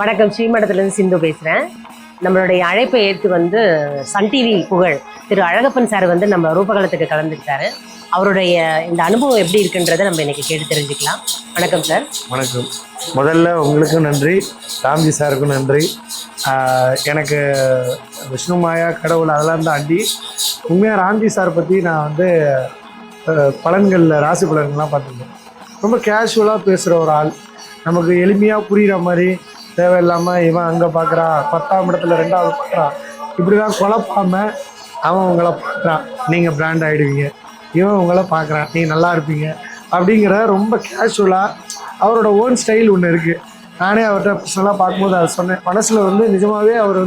வணக்கம், ஸ்ரீமடத்துலேருந்து சிந்து பேசுகிறேன். நம்மளுடைய அழைப்பை ஏற்று சன் டிவி புகழ் திரு அழகப்பன் சார் நம்ம ரூபகலத்துக்கு கலந்துக்கிட்டாரு. அவருடைய இந்த அனுபவம் எப்படி இருக்குன்றதை நம்ம இன்னைக்கு கேட்டு தெரிஞ்சுக்கலாம். வணக்கம் சார். வணக்கம். முதல்ல உங்களுக்கும் நன்றி, ராம்ஜி சாருக்கும் நன்றி. எனக்கு விஷ்ணு மாயா கடவுள் அதெல்லாம் தாண்டி உண்மையாக ராம்ஜி சார் பற்றி நான் பலன்களில் ராசி பலன்கள்லாம் பார்த்துருக்கேன். ரொம்ப கேஷுவலாக பேசுகிற ஒரு ஆள், நமக்கு எளிமையாக புரிகிற மாதிரி, தேவையில்லாமல் இவன் அங்கே பார்க்குறான், 10ஆம் இடத்துல 2வது பார்க்குறான், இப்படிலாம் குழப்பாமல் அவன் உங்களை பார்க்குறான், நீங்கள் பிராண்ட் ஆகிடுவீங்க, இவன் உங்களை பார்க்குறான், நீங்கள் நல்லா இருப்பீங்க அப்படிங்கிற ரொம்ப கேஷுவலாக அவரோட ஓன் ஸ்டைல் ஒன்று இருக்குது. நானே அவர்கிட்ட பர்சனலாக பார்க்கும்போது அதை சொன்னேன். மனசில் நிஜமாகவே அவர்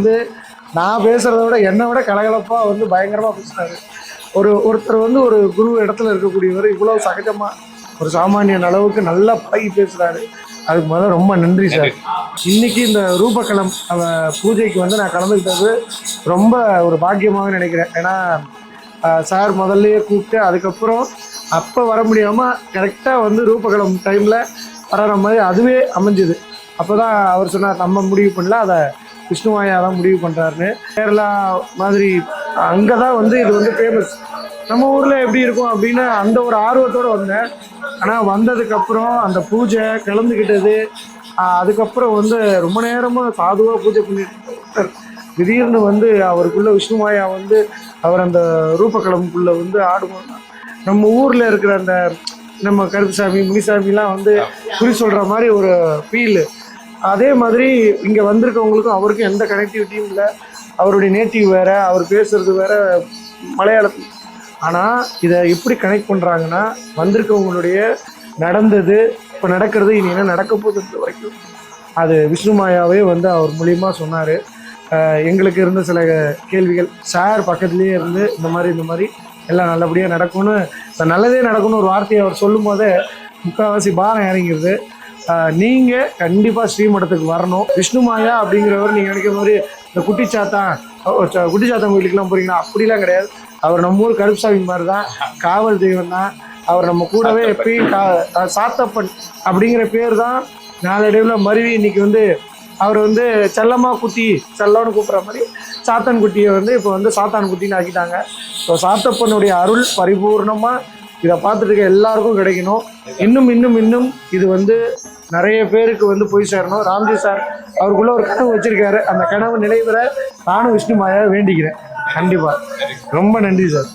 நான் பேசுகிறத விட என்னை விட கலகலப்பாக பயங்கரமாக பேசுகிறாரு. ஒருத்தர் ஒரு குரு இடத்துல இருக்கக்கூடியவர் இவ்வளோ சகஜமாக ஒரு சாமானியன் அளவுக்கு நல்லா பழகி பேசுகிறாரு. அதுக்கு முதல்ல ரொம்ப நன்றி சார். இன்றைக்கி இந்த ரூபகலம் பூஜைக்கு நான் கலந்துக்கிட்டது ரொம்ப ஒரு பாக்கியமாக நினைக்கிறேன். ஏன்னா சார் முதல்லையே கூப்பிட்டு அதுக்கப்புறம் அப்போ வர முடியாமல் கரெக்டாக ரூபகலம் டைமில் வர்ற மாதிரி அதுவே அமைஞ்சுது. அப்போ தான் அவர் சொன்னார், நம்ம முடிவு பண்ணல, அதை விஷ்ணுமாயா தான் முடிவு பண்ணுறாருன்னு. கேரளா மாதிரி அங்கே தான் இது ஃபேமஸ். நம்ம ஊரில் எப்படி இருக்கும் அப்படின்னு அந்த ஒரு ஆர்வத்தோடு வந்தேன். ஆனால் வந்ததுக்கப்புறம் அந்த பூஜை கலந்துக்கிட்டது, அதுக்கப்புறம் ரொம்ப நேரமாக சாதுவாக பூஜை பண்ணிட்டு திடீர்னு அவருக்குள்ளே விஷ்ணுமாயா அவர் அந்த ரூபகலமுக்குள்ளே ஆடுவோம். நம்ம ஊரில் இருக்கிற அந்த நம்ம கருப்புசாமி முனிசாமிலாம் குறி சொல்கிற மாதிரி ஒரு ஃபீலு. அதே மாதிரி இங்கே வந்திருக்கவங்களுக்கும் அவருக்கும் எந்த கனெக்டிவிட்டியும் இல்லை. அவருடைய நேட்டிவ் வேறு, அவர் பேசுகிறது வேறு மலையாளத்தில். ஆனால் இதை எப்படி கனெக்ட் பண்ணுறாங்கன்னா, வந்திருக்கவங்களுடைய நடந்தது, இப்போ நடக்கிறது, இனி என்ன நடக்க போகுது வரைக்கும் அது விஷ்ணுமாயாவே அவர் மூலியமாக சொன்னார். எங்களுக்கு இருந்த சில கேள்விகள் சார் பக்கத்துலேயே இருந்து இந்த மாதிரி எல்லாம் நல்லபடியாக நடக்கும்னு, நல்லதே நடக்கும்னு ஒரு வார்த்தையை அவர் சொல்லும் போதே முக்கால்வாசி பாரம் இறங்கிடுது. நீங்கள் கண்டிப்பாக ஸ்ரீமடத்துக்கு வரணும். விஷ்ணுமாயா அப்படிங்கிறவர் நீங்கள் நினைக்கிற மாதிரி இந்த குட்டிச்சாத்தான் கோயிலுக்கெல்லாம் போகிறீங்கன்னா அப்படிலாம் கிடையாது. அவர் நம்ம ஊர் கருப்புசாமி மாதிரி தான், காவல் தெய்வம் தான். அவர் நம்ம கூடவே எப்பயும் சாத்தப்பன் அப்படிங்கிற பேர் தான் நாளடைவில் மருவி இன்னைக்கு அவர் செல்லமாக குட்டி செல்லம்னு கூப்பிட்ற மாதிரி சாத்தான் குட்டியை இப்போ சாத்தான் குட்டின்னு ஆக்கிட்டாங்க. ஸோ சாத்தப்பனுடைய அருள் பரிபூர்ணமாக இதை பார்த்துட்டு இருக்க எல்லாருக்கும் கிடைக்கணும். இன்னும் இது நிறைய பேருக்கு போய் சேரணும். ராம்ஜி சார் அவருக்குள்ள ஒரு கனவு வச்சிருக்காரு. அந்த கனவு நிறைவேற நானும் விஷ்ணுமாயா வேண்டிக்கிறேன். கண்டிப்பாக ரொம்ப நன்றி சார்.